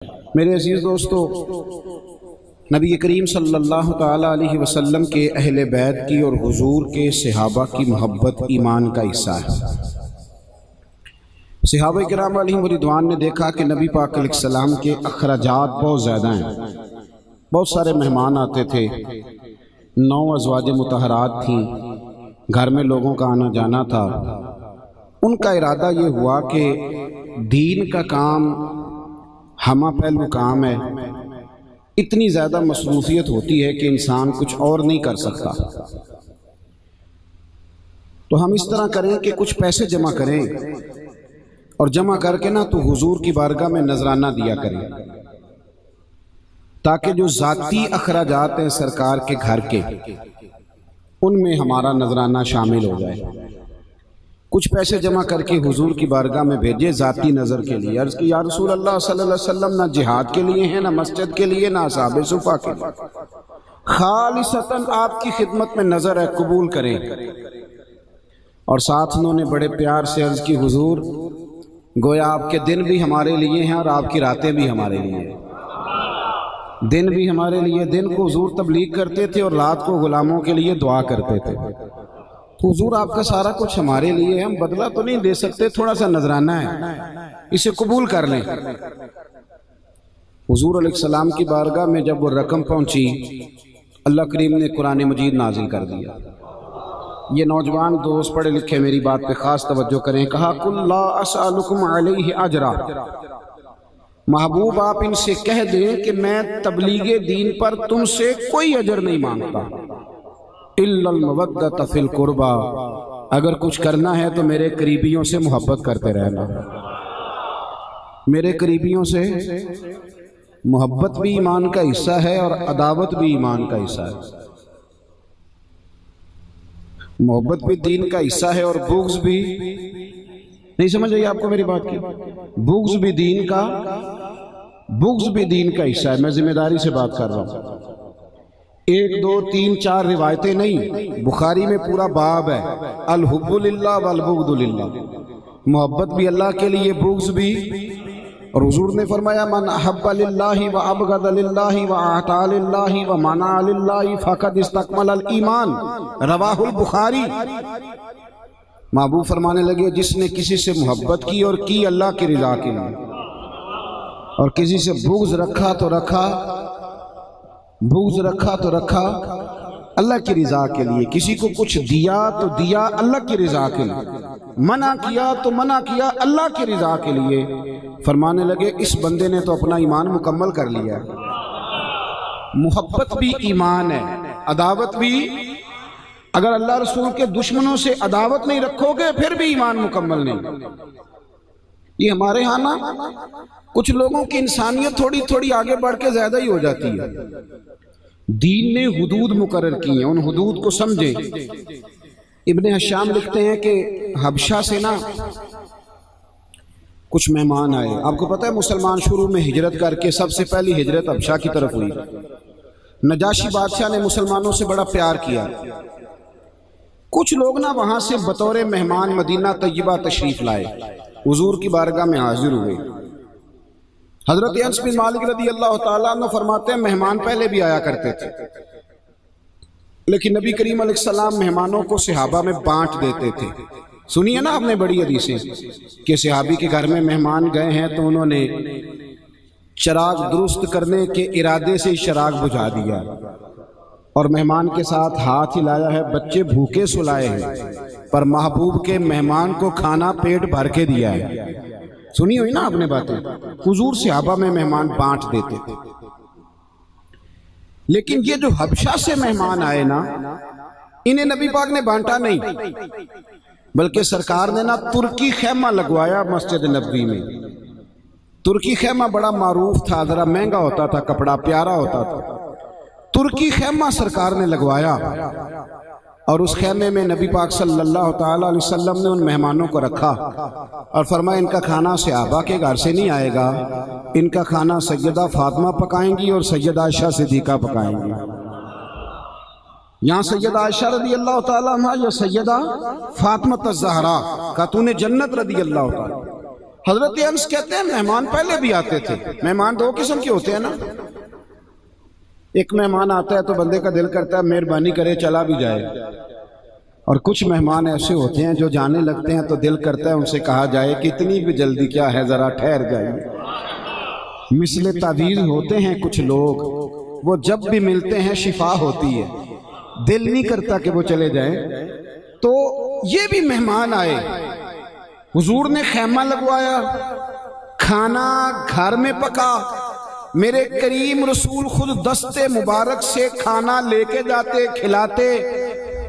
میرے عزیز دوستو، نبی کریم صلی اللہ تعالیٰ علیہ وسلم کے اہل بیت کی اور حضور کے صحابہ کی محبت ایمان کا حصہ ہے۔ صحابہ کرام علیہم رضوان نے دیکھا کہ نبی پاک علیہ السلام کے اخراجات بہت زیادہ ہیں، بہت سارے مہمان آتے تھے، 9 ازواج مطہرات تھیں، گھر میں لوگوں کا آنا جانا تھا۔ ان کا ارادہ یہ ہوا کہ دین کا کام ہمہ پہلو کام ہے، اتنی زیادہ مصروفیت ہوتی ہے کہ انسان کچھ اور نہیں کر سکتا، تو ہم اس طرح کریں کہ کچھ پیسے جمع کریں اور جمع کر کے تو حضور کی بارگاہ میں نذرانہ دیا کریں، تاکہ جو ذاتی اخراجات ہیں سرکار کے گھر کے، ان میں ہمارا نذرانہ شامل ہو جائے۔ کچھ پیسے جمع کر کے حضور کی بارگاہ میں بھیجے ذاتی نظر کے لیے۔ عرض کی یا رسول اللہ صلی اللہ علیہ وسلم، نہ جہاد کے لیے ہیں، نہ مسجد کے لیے، نہ اصحاب صفہ کے لیے، خالصتاً آپ کی خدمت میں نظر ہے، قبول کریں۔ اور ساتھ انہوں نے بڑے پیار سے عرض کی، حضور گویا آپ کے دن بھی ہمارے لیے ہیں اور آپ کی راتیں بھی ہمارے لیے ہیں۔ دن بھی ہمارے لیے، دن کو حضور تبلیغ کرتے تھے اور رات کو غلاموں کے لیے دعا کرتے تھے۔ حضور آپ کا سارا کچھ ہمارے لیے، ہم بدلہ تو نہیں دے سکتے، تھوڑا سا نذرانہ ہے، اسے قبول کر لیں۔ حضور علیہ السلام کی بارگاہ میں جب وہ رقم پہنچی، اللہ کریم نے قرآن مجید نازل کر دیا۔ یہ نوجوان دوست پڑھے لکھے میری بات پہ خاص توجہ کریں۔ کہا قُلْ لَا أَسْأَلُكُمْ عَلَيْهِ أَجْرًا، محبوب آپ ان سے کہہ دیں کہ میں تبلیغ دین پر تم سے کوئی اجر نہیں مانگتا، إِلَّا الْمَوَدَّةَ فِي الْقُرْبَى، اگر کچھ کرنا ہے تو میرے قریبیوں سے محبت کرتے رہنا۔ میرے قریبیوں سے محبت بھی ایمان کا حصہ ہے اور عداوت بھی ایمان کا حصہ ہے۔ محبت بھی دین کا حصہ ہے اور بغض بھی، نہیں سمجھ آئی آپ کو میری بات کی؟ بغض بھی دین کا حصہ ہے۔ میں ذمہ داری سے بات کر رہا ہوں، 1 2 3 4 روایتیں نہیں، بخاری میں پورا باب ہے، الحب للہ والبغض للہ، محبت بھی اللہ کے لیے، بغض بھی۔ اور حضور نے فرمایا من احب للہ وابغض للہ واعطى للہ ومنع للہ فقد استکمل الایمان، رواہ البخاری۔ محبوب فرمانے لگے جس نے کسی سے محبت کی اور کی اللہ کی رضا کے لیے، اور کسی سے بغض رکھا تو رکھا اللہ کی رضا کے لیے، کسی کو کچھ دیا تو دیا اللہ کی رضا کے لیے، منع کیا تو منع کیا اللہ کی رضا کے لیے۔ فرمانے لگے اس بندے نے تو اپنا ایمان مکمل کر لیا ہے۔ محبت بھی ایمان ہے، عداوت بھی۔ اگر اللہ رسول کے دشمنوں سے عداوت نہیں رکھو گے پھر بھی ایمان مکمل نہیں۔ یہ ہمارے ہاں نا کچھ لوگوں کی انسانیت تھوڑی تھوڑی آگے بڑھ کے زیادہ ہی ہو جاتی ہے۔ دین نے حدود مقرر کی ہیں، ان حدود کو سمجھیں۔ ابن حشام لکھتے ہیں کہ حبشہ سے نا کچھ مہمان آئے۔ آپ کو پتہ ہے مسلمان شروع میں ہجرت کر کے سب سے پہلی ہجرت حبشہ کی طرف ہوئی۔ نجاشی بادشاہ نے مسلمانوں سے بڑا پیار کیا۔ کچھ لوگ نا وہاں سے بطور مہمان مدینہ طیبہ تشریف لائے، حضور کی بارگاہ میں حاضر ہوئے۔ حضرت انس بن مالک رضی اللہ تعالیٰ عنہ فرماتے ہیں مہمان پہلے بھی آیا کرتے تھے، لیکن نبی کریم علیہ السلام مہمانوں کو صحابہ میں بانٹ دیتے تھے۔ سنیے نا آپ نے بڑی حدیثیں کہ صحابی کے گھر میں مہمان گئے ہیں تو انہوں نے چراغ درست کرنے کے ارادے سے چراغ بجھا دیا اور مہمان کے ساتھ ہاتھ ہلایا ہے، بچے بھوکے سلائے ہیں، پر محبوب کے مہمان کو کھانا پیٹ بھر کے دیا ہے۔ سنی ہوئی نا آپ نے باتیں؟ حضور صحابہ میں مہمان بانٹ دیتے تھے۔ لیکن یہ جو حبشہ سے مہمان آئے نا، انہیں نبی پاک نے بانٹا نہیں، بلکہ سرکار نے نا ترکی خیمہ لگوایا مسجد نبوی میں۔ ترکی خیمہ بڑا معروف تھا، ذرا مہنگا ہوتا تھا، کپڑا پیارا ہوتا تھا۔ ترکی خیمہ سرکار نے لگوایا اور اس خیمے میں نبی پاک صلی اللہ تعالیٰ علیہ وسلم نے ان مہمانوں کو رکھا اور فرمایا ان کا کھانا صحابہ کے گھر سے نہیں آئے گا، ان کا کھانا سیدہ فاطمہ پکائیں گی اور سیدہ عائشہ صدیقہ پکائیں گی۔ یہاں سیدہ عائشہ رضی اللہ تعالیٰ عنہ یا سیدہ فاطمہ الزہرا خاتون جنت رضی اللہ تعالیٰ، حضرت انس کہتے ہیں مہمان پہلے بھی آتے تھے. مہمان دو قسم کے ہوتے ہیں نا. ایک مہمان آتا ہے تو بندے کا دل کرتا ہے مہربانی کرے چلا بھی جائے, اور کچھ مہمان ایسے ہوتے ہیں جو جانے لگتے ہیں تو دل کرتا ہے ان سے کہا جائے کہ اتنی بھی جلدی کیا ہے, ذرا ٹھہر جائیے. مثل تعویذ ہوتے ہیں کچھ لوگ, وہ جب بھی ملتے ہیں شفا ہوتی ہے, دل نہیں کرتا کہ وہ چلے جائیں. تو یہ بھی مہمان آئے, حضور نے خیمہ لگوایا, کھانا گھر میں پکا, میرے کریم رسول خود دست مبارک سے کھانا لے کے جاتے, کھلاتے.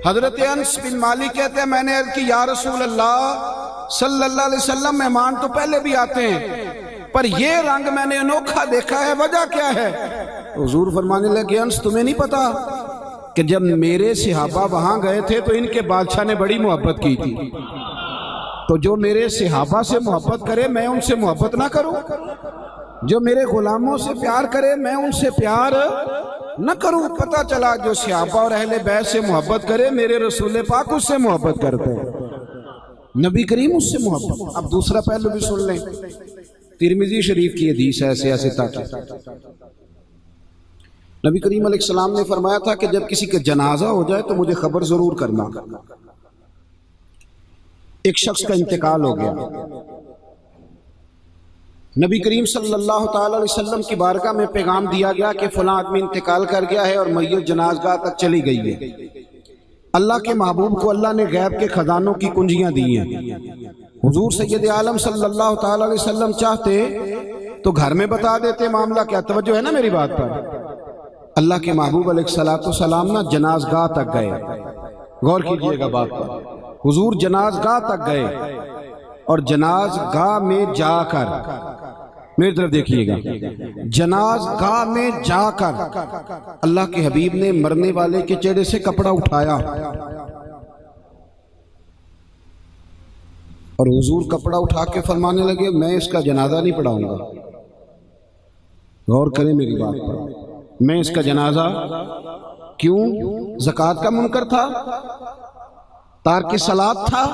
حضرت انس بن مالک کہتے ہیں میں نے عرض کی یا رسول اللہ صلی اللہ علیہ وسلم مہمان تو پہلے بھی آتے ہیں پر یہ رنگ میں نے انوکھا دیکھا ہے, وجہ کیا ہے؟ حضور فرمانے لگے انس تمہیں نہیں پتا کہ جب میرے صحابہ وہاں گئے تھے تو ان کے بادشاہ نے بڑی محبت کی تھی, تو جو میرے صحابہ سے محبت کرے میں ان سے محبت نہ کروں, جو میرے غلاموں سے پیار کرے میں ان سے پیار نہ کروں. پتہ چلا جو صحابہ اور اہل بیت سے محبت کرے میرے رسول پاک اس سے محبت کرتے ہیں, نبی کریم اس سے محبت. اب دوسرا پہلو بھی سن لیں, ترمذی شریف کی حدیث ہے سیاستہ کی. نبی کریم علیہ السلام نے فرمایا تھا کہ جب کسی کا جنازہ ہو جائے تو مجھے خبر ضرور کرنا. ایک شخص کا انتقال ہو گیا, نبی کریم صلی اللہ تعالی علیہ وسلم کی بارگاہ میں پیغام دیا گیا کہ فلاں آدمی انتقال کر گیا ہے اور میت جنازگاہ تک چلی گئی ہے. اللہ کے محبوب کو اللہ نے غیب کے خزانوں کی کنجیاں دی ہیں. حضور سید عالم صلی اللہ تعالی علیہ وسلم چاہتے تو گھر میں بتا دیتے معاملہ کیا. توجہ ہے نا میری بات پر؟ اللہ کے محبوب علیہ السلام نہ جنازگاہ تک گئے, غور کیجئے گا بات پر. حضور جنازگاہ تک گئے اور جنازگاہ میں جا کر, میری طرف دیکھیے گا, جنازگاہ میں جا کر اللہ کے حبیب نے مرنے والے کے چہرے سے کپڑا اٹھایا اور حضور کپڑا اٹھا کے فرمانے لگے میں اس کا جنازہ نہیں پڑھاؤں گا. غور کریں میری بات پر, میں اس کا جنازہ کیوں؟ زکوٰۃ کا منکر تھا, تارک صلاۃ تھا,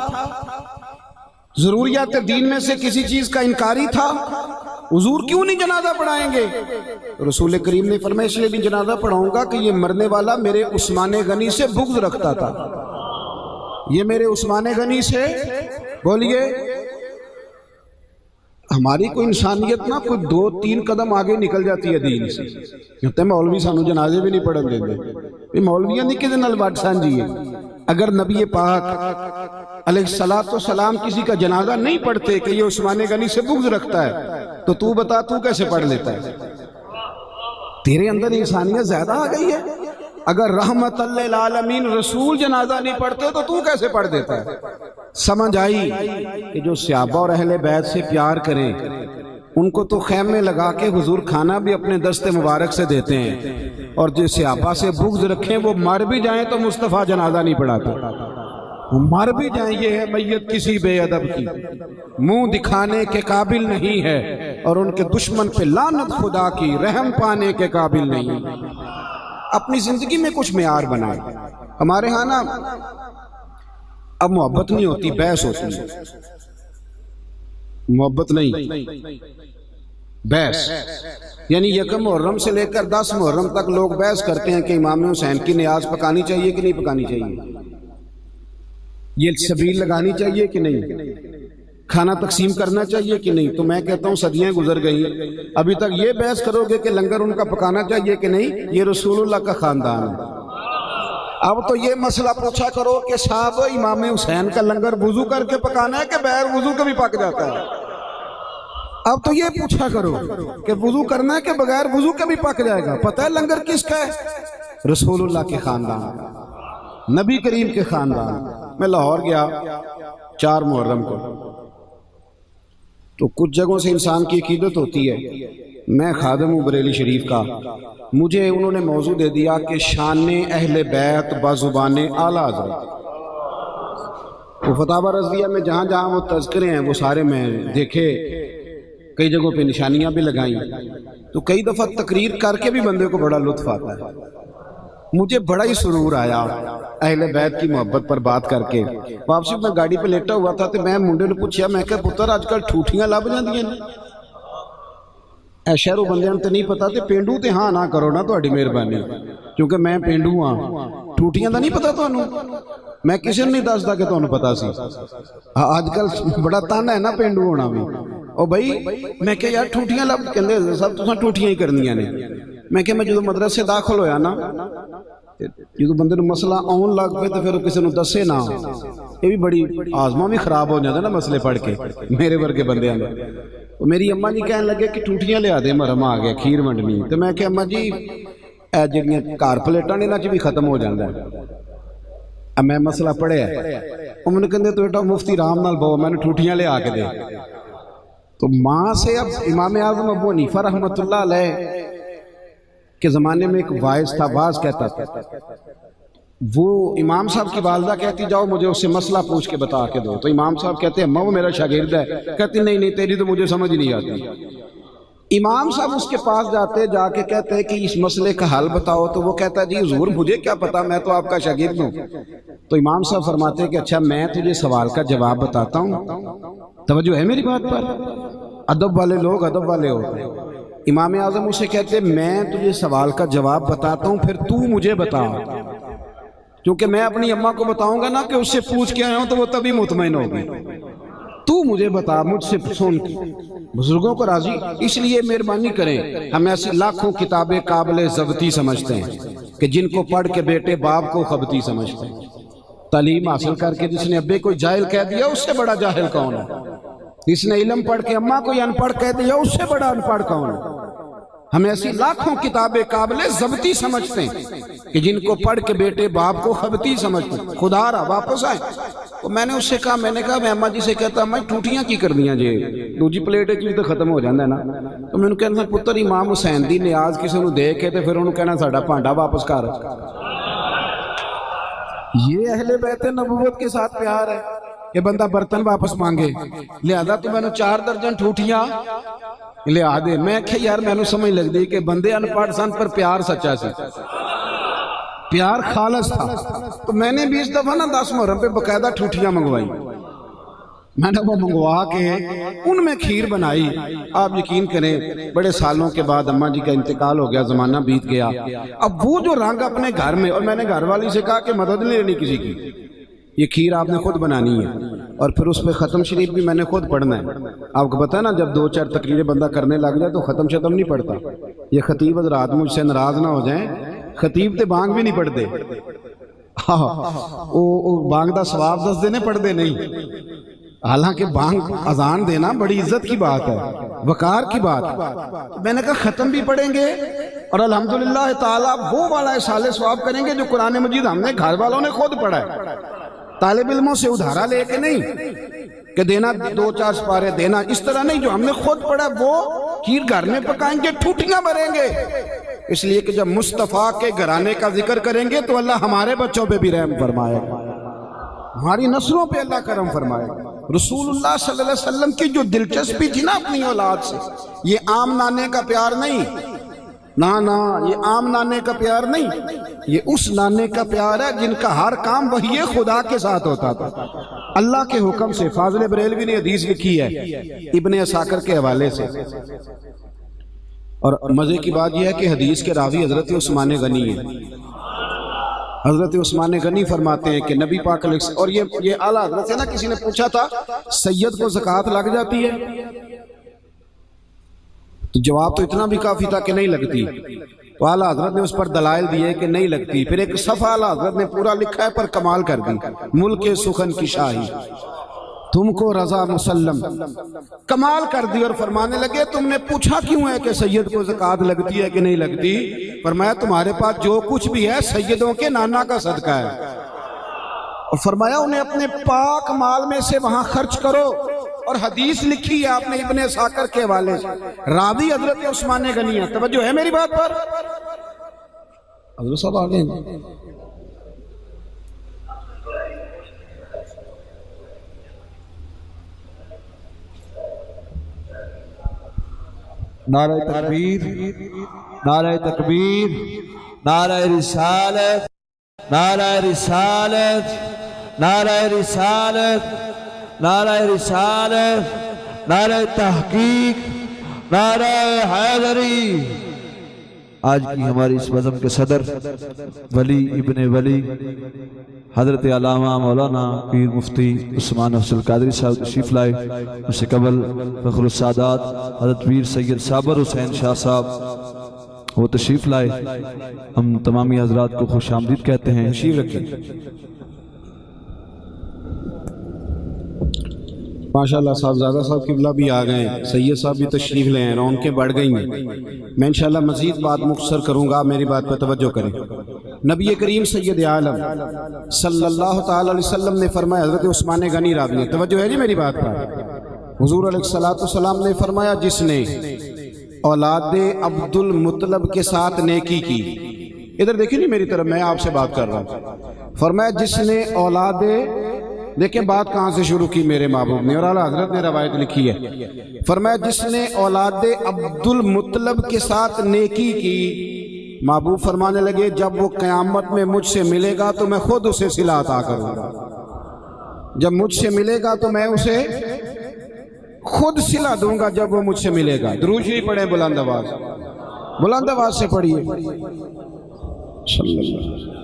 ضروریات دین میں سے کسی چیز کا انکاری تھا. حضور کیوں نہیں جنازہ پڑھائیں گے؟ رسول کریم نے فرمایا اس لیے نہیں جنازہ پڑھاؤں گا کہ یہ مرنے والا میرے عثمان غنی سے بغض رکھتا تھا. یہ میرے عثمان غنی سے, بولیے, ہماری کوئی انسانیت نہ کوئی 2-3 قدم آگے نکل جاتی ہے دین سے. کہتے ہیں مولوی سانو جنازے بھی نہیں پڑھن دیتے. مولویاں نہیں کسی نال وڈ سانجی ہے. اگر نبی پاک علیہ السلام کسی کا جنازہ نہیں پڑھتے کہ یہ عثمان غنی سے بغض رکھتا ہے تو تو بتا تو کیسے پڑھ لیتا ہے؟ تیرے اندر انسانیت زیادہ آ گئی ہے. اگر رحمت للعالمین رسول جنازہ نہیں پڑھتے تو کیسے پڑھ دیتا ہے؟ سمجھ آئی کہ جو صحابہ اور اہل بیت سے پیار کریں ان کو تو خیمے لگا کے حضور کھانا بھی اپنے دست مبارک سے دیتے ہیں, اور جو صحابہ سے بغض رکھیں وہ مر بھی جائیں تو مصطفیٰ جنازہ نہیں پڑھاتے. وہ مر بھی جائیں, یہ ہے میت کسی بے ادب کی, منہ دکھانے کے قابل نہیں ہے, اور ان کے دشمن پہ لعنت خدا کی, رحم پانے کے قابل نہیں. اپنی زندگی میں کچھ معیار بنائیں. ہمارے ہاں نا اب محبت نہیں ہوتی, بحث ہوتی ہے. محبت نہیں, بحث. یعنی یکم محرم سے لے کر 10 محرم تک لوگ بحث کرتے ہیں کہ امام حسین کی نیاز پکانی چاہیے کہ نہیں پکانی چاہیے, یہ سبیل لگانی چاہیے کہ نہیں, کھانا تقسیم کرنا چاہیے کہ نہیں. تو میں کہتا ہوں صدیاں گزر گئی, ابھی تک یہ بحث کرو گے کہ لنگر ان کا پکانا چاہیے کہ نہیں, یہ رسول اللہ کا خاندان ہے. اب تو یہ مسئلہ پوچھا کرو کہ صاحب امام حسین کا لنگر وضو کر کے پکانا ہے کہ بغیر وضو کے بھی پک جاتا ہے؟ اب تو یہ پوچھا کرو کہ وضو کرنا ہے کہ بغیر وضو کے بھی پک جائے گا. پتہ ہے لنگر کس کا ہے؟ رسول اللہ کے خاندان, نبی کریم کے خاندان. میں لاہور گیا 4 محرم کو, تو کچھ جگہوں سے انسان کی عقیدت ہوتی ہے. میں خادم ہوں بریلی شریف کا, مجھے انہوں نے موضوع دے دیا کہ شان اہل بیت بزبان اعلیٰ حضرت. وہ فتاوی رضویہ میں جہاں جہاں وہ تذکرے ہیں وہ سارے میں دیکھے, کئی جگہوں پہ نشانیاں بھی لگائیں, تو کئی دفعہ تقریر کر کے بھی بندے کو بڑا لطف آتا ہے. مجھے بڑا ہی سرور آیا اہل بیت کی محبت پر بات کر کے. واپسی میں گاڑی پہ لیٹا ہوا تھا تو میں منڈے نے پوچھا, میں کہا پتر آج کل ٹھوٹیاں لب جاندیاں نے. اے شہروں بندیاں تے نہیں پتا تے پینڈو تے ہاں نہ کرو نا تہاڈی مہربانی, کیونکہ میں پینڈو ہاں. ٹھوٹیاں دا نہیں پتا تانوں, میں کسی نے نہیں دسدا کہ تانوں پتا سی. آج کل بڑا تانا ہے نا پینڈو ہونا بھی. او بھائی میں کہ یار ٹھوٹیاں لب کہندے سب تساں ٹھوٹیاں ہی کرنیاں نے. میں کہ میں جدوں مدرسے داخل ہویا نا, جدوں بندے نوں مسئلہ آن لگ پے تے پھر کسی نوں دسے نا, یہ بھی بڑی آزما بھی خراب ہو جاتا نا مسئلے پڑھ کے میرے ورگے بندیاں نے. میری اماں جی کہنے لگے کہ ٹوٹیاں لیا دے, مرم آ گیا کھیر ونڈنی. تو میں کہ اماں جی اے جڑیاں گھر پلیٹاں نے انہاں چ بھی ختم ہو جاندا ہے. اب میں مسئلہ پڑھیا, وہ مینوں کہندے تو بیٹا مفتی رام نال بہو, میں نے ٹوٹیاں لیا کے دے. تو ماں سے اب امام اعظم ابو حنیفہ رحمۃ اللہ علیہ کے زمانے میں ایک واعظ تھا, واعظ کہتا تھا. وہ امام صاحب کی والدہ کہتی جاؤ مجھے اس سے مسئلہ پوچھ کے بتا کے دو. تو امام صاحب کہتے ہیں وہ میرا شاگرد ہے. کہتی نہیں نہیں تیری تو مجھے سمجھ نہیں آتی. امام صاحب اس کے پاس جاتے, جا کے کہتے ہیں کہ اس مسئلے کا حل بتاؤ. تو وہ کہتا ہے جی حضور مجھے کیا پتا, میں تو آپ کا شاگرد ہوں. تو امام صاحب فرماتے ہیں کہ اچھا میں تجھے سوال کا جواب بتاتا ہوں, توجہ ہے میری بات پر. ادب والے لوگ ادب والے ہوتے ہیں. امام اعظم اسے کہتے ہیں میں تجھے سوال کا جواب بتاتا ہوں, پھر تو مجھے بتا. کیونکہ میں اپنی اماں کو بتاؤں گا نا کہ اس سے پوچھ کے آیا ہوں تو وہ تبھی مطمئن ہوگی. تو مجھے بتا, مجھ سے سن. بزرگوں کو راضی, اس لیے مہربانی کریں, ہم ایسی لاکھوں کتابیں قابل ضبطی سمجھتے ہیں کہ جن کو پڑھ کے بیٹے باپ کو خبتی سمجھتے ہیں. تعلیم حاصل کر کے جس نے ابے کو جاہل کہہ دیا اس سے بڑا جاہل کون ہے؟ جس نے علم پڑھ کے اماں کو ان پڑھ کہہ دیا اس سے بڑا ان پڑھ کون ہے؟ ہم ایسی لاکھوں کتابیں قابل ضبطی سمجھتے ہیں کہ جن کو پڑھ کے بیٹے باپ کو خبتی سمجھتے ہیں. خدا رہا واپس آئے. تو میں نے اس سے کہا, میں نے کہا میں اماں جی سے کہتا میں ٹوٹیاں کی کرنیاں جی, دوجی پلیٹ چ بھی تو ختم ہو جاندہ ہے نا. تو میں نے کہنا پتر امام حسین دی نیاز کسی نے دے کے تے پھر انہوں کہنا ساڈا پانڈا واپس کر. یہ اہل بیت نبوت کے ساتھ پیار ہے کہ بندہ برتن واپس مانگے. لہذا تو میں نے 4 درجن ٹھوٹیاں لیا دے. میں کہ یار میں نے سمجھ لگ دی کہ بندے ان پڑھ سن پر پیار سچا سی, پیار خالص تھا. تو میں نے 20 دفعہ نا 10 محرم پہ باقاعدہ ٹھوٹیاں منگوائی. میں نے وہ منگوا کے ان میں کھیر بنائی. آپ یقین کریں بڑے سالوں کے بعد اماں جی کا انتقال ہو گیا, زمانہ بیت گیا. اب وہ جو رنگ اپنے گھر میں, اور میں نے گھر والی سے کہا کہ مدد نہیں لینی کسی کی, یہ کھیر آپ نے خود بنانی ہے, اور پھر اس پہ ختم شریف بھی میں نے خود پڑھنا ہے. آپ کو پتا نا جب 2-4 تقریریں بندہ کرنے لگ جائے تو ختم شتم نہیں پڑھتا. یہ خطیب حضرات مجھ سے ناراض نہ ہو جائیں, خطیب تے بانگ بھی نہیں پڑھتے. وہ بانگ دا ثواب 10 دینے پڑھتے نہیں. حالانکہ بانگ اذان دینا بڑی عزت کی بات ہے, وقار کی بات ہے. میں نے کہا ختم بھی پڑھیں گے اور الحمدللہ تعالیٰ وہ والا اصالِ ثواب کریں گے جو قرآن مجید ہم نے گھر والوں نے خود پڑھا ہے. طالب علموں سے ادھارا لے کے نہیں کہ دینا 2-4 سپارے دینا, اس طرح نہیں. جو ہم نے خود پڑھا وہ کھیر گھر میں پکائیں گے, ٹھوٹیاں بھریں گے. اس لیے کہ جب مصطفیٰ کے گھرانے کا ذکر کریں گے تو اللہ ہمارے بچوں پہ بھی رحم فرمائے گا, ہماری نسلوں پہ اللہ کرم فرمائے گا. رسول اللہ صلی اللہ علیہ وسلم کی جو دلچسپی تھی نا اپنی اولاد سے, یہ عام نانے کا پیار نہیں, نا یہ عام نانے کا پیار نہیں, یہ اس نانے کا پیار ہے جن کا ہر کام وحی خدا کے ساتھ ہوتا تھا, اللہ کے حکم سے. فاضل بریلوی نے حدیث لکھی ہے ابن عساکر کے حوالے سے, اور مزے کی بات یہ ہے کہ حدیث کے راوی حضرت عثمان غنی ہے. حضرت عثمان غنی فرماتے ہیں کہ نبی پاک علیہ, اور یہ اعلیٰ حضرت ہے نا, کسی نے پوچھا تھا سید کو زکوٰۃ لگ جاتی ہے, تو جواب تو اتنا بھی کافی تھا کہ نہیں لگتی. تو اعلیٰ حضرت نے اس پر دلائل دیے کہ نہیں لگتی. پھر ایک صفحہ اعلیٰ حضرت نے پورا لکھا ہے پر کمال کر دی, ملک سخن کی شاہی تم کو رضا مسلم, کمال کر دی. اور فرمانے لگے تم نے پوچھا کیوں ہے کہ سید کو زکوٰۃ لگتی ہے کہ نہیں لگتی؟ فرمایا تمہارے پاس جو کچھ بھی ہے سیدوں کے نانا کا صدقہ ہے. اور فرمایا انہیں اپنے پاک مال میں سے وہاں خرچ کرو. اور حدیث لکھی ہے آپ نے ابن عساکر کے حوالے سے, راوی حضرت عثمان غنی ہے. توجہ ہے میری بات پر؟ حضرت صاحب آگے ہیں. نعرہ تکبیر, نعرہ تکبیر, نعرہ رسالت، نعرہ رسالت، نعرہ رسالت، نعرہ رسالت، نعرہ تحقیق، نعرہ حیدری۔ آج کی ہماری اس بزم کے صدر ولی ابن ولی حضرت علامہ مولانا پیر مفتی عثمان افضل قادری صاحب تشریف لائے۔ اس سے قبل فخر السادات حضرت پیر سید صابر حسین شاہ صاحب وہ تشریف لائے۔ ہم تمامی حضرات کو خوش آمدید کہتے ہیں، تشریف رکھیں۔ ماشاءاللہ صاحبزادہ صاحب قبلہ بھی آ گئے ہیں، سید صاحب بھی تشریف لے ہیں، رونقیں بڑھ گئی ہیں۔ میں انشاءاللہ مزید بات مختصر کروں گا، میری بات پر توجہ کریں۔ نبی کریم سید عالم صلی اللہ تعالی علیہ وسلم نے فرمایا، حضرت عثمان غنی راوی ہے، توجہ ہے جی میری بات پر۔ حضور علیہ السلام نے فرمایا جس نے اولاد عبد المطلب کے ساتھ نیکی کی، ادھر دیکھیں نہیں میری طرف، میں آپ سے بات کر رہا ہوں۔ فرمایا جس نے اولاد، دیکھیں بات کہاں سے شروع کی میرے محبوب نے، اور اعلیٰ حضرت نے روایت لکھی ہے۔ فرمایا جس نے اولاد عبد المطلب کے ساتھ نیکی کی، محبوب فرمانے لگے جب وہ قیامت میں مجھ سے ملے گا تو میں خود اسے صلہ عطا کروں گا۔ جب مجھ سے ملے گا تو میں اسے خود صلہ دوں گا جب وہ مجھ سے ملے گا۔ درود شریف پڑھیں بلند آواز سے پڑھیے صلی اللہ علیہ وسلم۔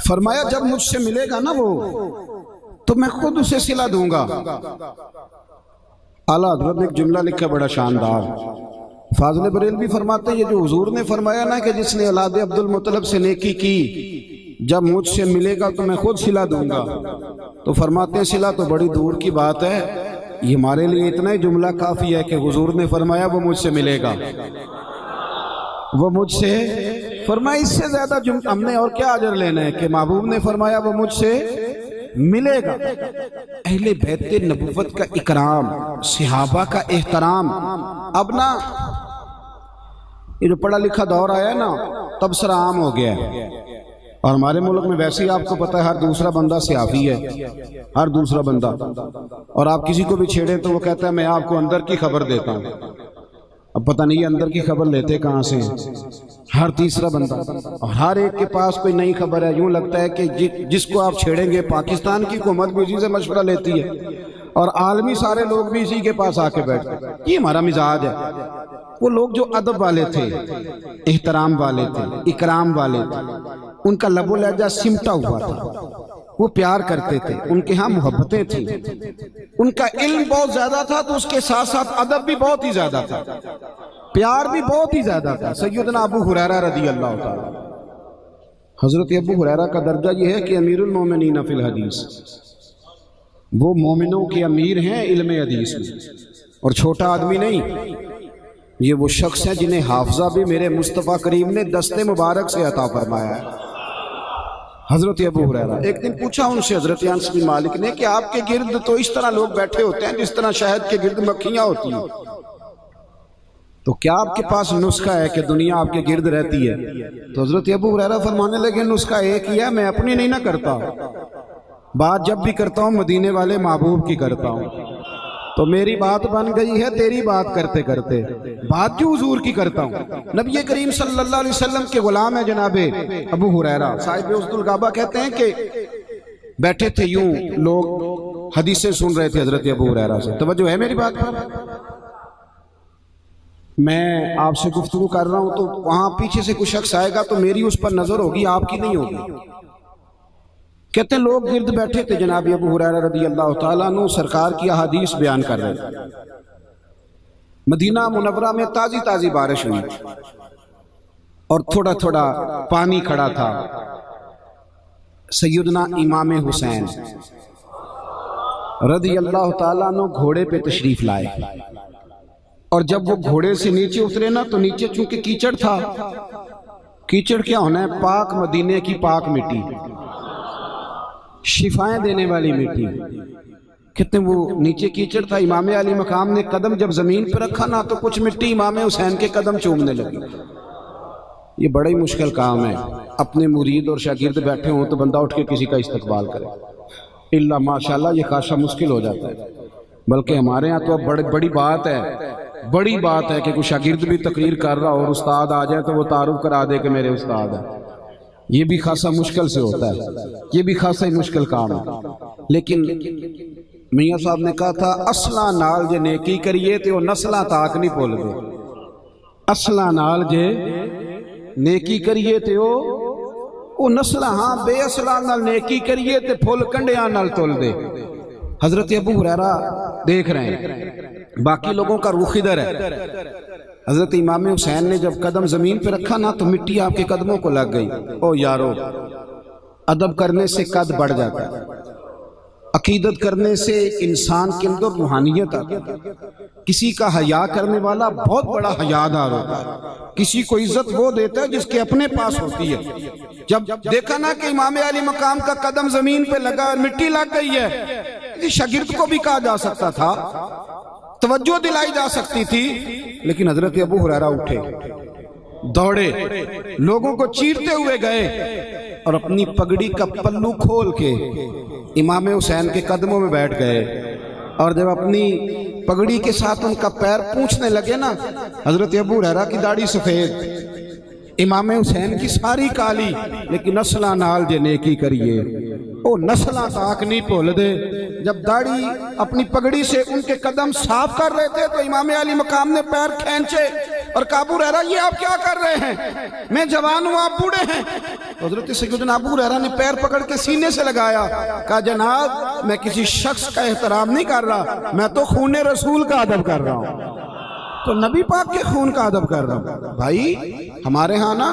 فرمایا جب مجھ سے ملے گا نا وہ تو میں خود اسے صلہ دوں گا۔ اعلیٰ حضرت نے ایک جملہ لکھا بڑا شاندار، فاضل بریلوی فرماتے ہیں یہ جو حضور نے فرمایا نا کہ جس نے اولاد عبد المطلب سے نیکی کی جب مجھ سے ملے گا تو میں خود صلہ دوں گا، تو فرماتے ہیں صلہ تو بڑی دور کی بات ہے، یہ ہمارے لیے اتنا ہی جملہ کافی ہے کہ حضور نے فرمایا وہ مجھ سے ملے گا، وہ مجھ سے فرمایا، اس سے زیادہ ہم نے اور کیا اجر لینا ہے کہ محبوب نے فرمایا وہ مجھ سے ملے گا۔ اہل بیت نبوت کا اکرام، صحابہ کا احترام، اب نا یہ جو پڑھا لکھا دور آیا ہے نا تبصرہ عام ہو گیا ہے، اور ہمارے ملک میں ویسے ہی آپ کو پتہ ہے ہر دوسرا بندہ صحافی ہے، ہر دوسرا بندہ، اور آپ کسی کو بھی چھیڑیں تو وہ کہتا ہے میں آپ کو اندر کی خبر دیتا ہوں۔ اب پتہ نہیں اندر کی خبر لیتے کہاں سے ہیں، ہر تیسرا بندہ، اور ہر ایک کے پاس کوئی نئی خبر ہے۔ یوں لگتا ہے کہ جس کو آپ چھیڑیں گے پاکستان کی حکومت بھی اسی سے مشورہ لیتی ہے، اور عالمی سارے لوگ بھی اسی کے پاس آ کے بیٹھتے ہیں۔ یہ ہمارا مزاج ہے۔ وہ لوگ جو ادب والے تھے، احترام والے تھے، اکرام والے تھے، ان کا لب و لہجہ سمٹا ہوا تھا، وہ پیار کرتے تھے، ان کے ہاں محبتیں تھیں، ان کا علم بہت زیادہ تھا تو اس کے ساتھ ساتھ ادب بھی بہت ہی زیادہ تھا، پیار بھی بہت ہی زیادہ تھا۔ سیدنا ابو ہریرہ رضی اللہ تعالی، حضرت ابو ہریرہ کا درجہ یہ ہے کہ امیر المومنین فی الحدیث، وہ مومنوں کے امیر ہیں علم حدیث میں، اور چھوٹا آدمی نہیں، یہ وہ شخص ہیں جنہیں حافظہ بھی میرے مصطفیٰ کریم نے دست مبارک سے عطا فرمایا ہے۔ حضرت ابو ہریرہ، ایک دن پوچھا ان سے حضرت انس بن مالک نے کہ آپ کے گرد تو اس طرح لوگ بیٹھے ہوتے ہیں جس طرح شہد کے گرد مکھیاں ہوتی ہیں، تو کیا آپ کے پاس نسخہ ہے کہ دنیا آپ کے گرد رہتی ہے؟ تو حضرت ابو ہریرہ فرمانے لگے نسخہ ایک ہی ہے، میں اپنی نہیں نہ کرتا، بات جب بھی کرتا ہوں مدینے والے محبوب کی کرتا ہوں، تو میری بات بن گئی ہے تیری بات کرتے کرتے، بات کیوں حضور کی کرتا ہوں؟ نبی کریم صلی اللہ علیہ وسلم کے غلام ہیں جناب ابو ہریرہ، صاحب اسد الغابہ کہتے ہیں کہ بیٹھے تھے یوں لوگ حدیثیں سن رہے تھے حضرت ابو ہریرہ سے، توجہ ہے میری بات پر؟ میں آپ سے گفتگو کر رہا ہوں تو وہاں پیچھے سے کچھ شخص آئے گا تو میری اس پر نظر ہوگی، آپ کی نہیں ہوگی۔ کہتے ہیں لوگ گرد بیٹھے تھے جناب ابو ہریرہ رضی اللہ تعالیٰ عنہ سرکار کی احادیث بیان کر رہے تھے، مدینہ منورہ میں تازی تازی بارش ہوئی اور تھوڑا تھوڑا پانی کھڑا تھا۔ سیدنا امام حسین رضی اللہ تعالیٰ عنہ گھوڑے پہ تشریف لائے، اور جب وہ گھوڑے سے نیچے اترے نا تو نیچے چونکہ کیچڑ تھا، کیچڑ کیا ہونا ہے؟ پاک مدینے کی پاک مٹی، شفائیں دینے والی مٹی۔ کہتے ہیں وہ نیچے کیچڑ تھا، امام علی مقام نے قدم جب زمین پہ رکھا نا تو کچھ مٹی امام حسین کے قدم چومنے لگی۔ یہ بڑا ہی مشکل کام ہے، اپنے مرید اور شاگرد بیٹھے ہوں تو بندہ اٹھ کے کسی کا استقبال کرے، الا ماشاءاللہ یہ خاصا مشکل ہو جاتا ہے۔ بلکہ ہمارے ہاں تو اب بڑی بات ہے کہ کوئی شاگرد بھی تقریر کر رہا اور استاد آ جائے تو وہ تعارف کرا دے کہ میرے استاد ہیں. یہ بھی خاصا مشکل سے ہوتا ہے، یہ بھی خاصا ہی مشکل کام ہے. لیکن میاں صاحب نے کہا تھا اصلاں نال جے نیکی کریے تے وہ نسلاں تاک نہیں بھول دے. اصلاں نال جے نیکی کریے تے وہ نسلاں، ہاں بے اصلاں نال نیکی کریے تے پھول کنڈیاں نال تول دے. حضرت ابو ہریرہ دیکھ رہے ہیں، باقی لوگوں کا رخ ادھر ہے. حضرت امام حسین نے جب قدم زمین پہ رکھا نا تو مٹی آپ کے قدموں کو لگ گئی. او یارو، ادب کرنے سے قد بڑھ جاتا ہے، عقیدت کرنے سے انسان کے اندر روحانیت آتی ہے. کسی کا حیا کرنے والا بہت بڑا حیادار ہوتا ہے. کسی کو عزت وہ دیتا ہے جس کے اپنے پاس ہوتی ہے. جب دیکھا نا کہ امام علی مقام کا قدم زمین پہ لگا اور مٹی لگ گئی ہے، شاگرد کو بھی کہا جا سکتا تھا، توجہ دلائی جا سکتی تھی، لیکن حضرت ابو ہریرہ اٹھے، دوڑے، لوگوں کو چیرتے ہوئے گئے اور اپنی پگڑی کا پلو کھول کے امام حسین کے قدموں میں بیٹھ گئے. اور جب اپنی پگڑی کے ساتھ ان کا پیر پوچھنے لگے نا، حضرت ابو ہریرہ کی داڑھی سفید، امام حسین کی ساری کالی، لیکن نسلاں نال جے نیکی کریے او نسلاں تاک نہیں بھول دے. جب داڑھی اپنی پگڑی سے ان کے قدم صاف کر رہے تھے تو امام علی مقام نے پیر کھینچے اور کہا ابو ہریرہ یہ آپ کیا کر رہے ہیں؟ میں جوان ہوں، آپ بوڑھے ہیں. حضرت سیدنا ابو ہریرہ نے پیر پکڑ کے سینے سے لگایا، کہا جناب میں کسی شخص کا احترام نہیں کر رہا، میں تو خون رسول کا ادب کر رہا ہوں، تو نبی پاک کے خون کا ادب کر رہا ہوں. بھائی ہمارے ہاں نا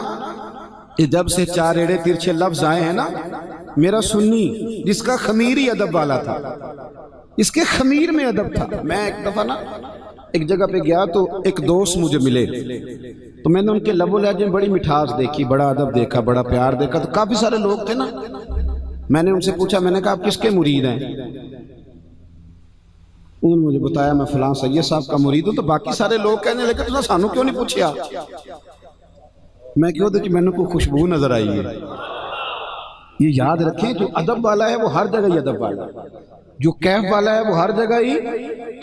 جب سے 4 ایڑے ترچھے لفظ آئے ہیں نا، میرا سنی جس کا خمیری ادب والا تھا، اس کے خمیر میں ادب تھا. میں ایک دفعہ نا ایک جگہ پہ گیا تو ایک دوست مجھے ملے، تو میں نے ان کے لب و لہجے میں بڑی مٹھاس دیکھی، بڑا ادب دیکھا، بڑا پیار دیکھا. تو کافی سارے لوگ تھے نا، میں نے ان سے پوچھا، میں نے کہا آپ کس کے مرید ہیں؟ انہوں نے مجھے بتایا میں فلاں سید صاحب کا مرید ہوں. تو باقی سارے لوگ کہنے لگے تو سانو کیوں نہیں پوچھیا؟ میں کہوں کہ میں نے کوئی خوشبو نظر آئی ہے. یہ یاد رکھیں، جو ادب والا ہے وہ ہر جگہ ہی ادب والا ہے، جو کیف والا ہے وہ ہر جگہ ہی.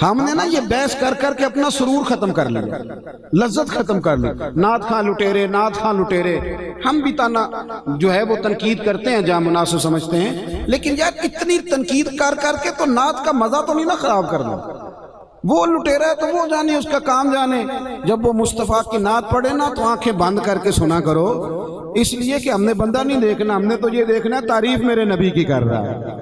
ہم نے نا یہ بحث کر کر کے اپنا سرور ختم کر لیا، لذت ختم کر لی. نعت خان لٹیرے، نعت خان لٹیرے. ہم بھی تانا جو ہے وہ تنقید کرتے ہیں جہاں مناسب سمجھتے ہیں، لیکن یار اتنی تنقید کر کر کے تو نعت کا مزہ تو نہیں نا خراب کرنا. وہ لٹیرا ہے تو وہ جانے، اس کا کام جانے. جب وہ مصطفیٰ کی نعت پڑھے نا تو آنکھیں بند کر کے سنا کرو، اس لیے کہ ہم نے بندہ نہیں دیکھنا، ہم نے تو یہ دیکھنا ہے تعریف میرے نبی کی کر رہا ہے،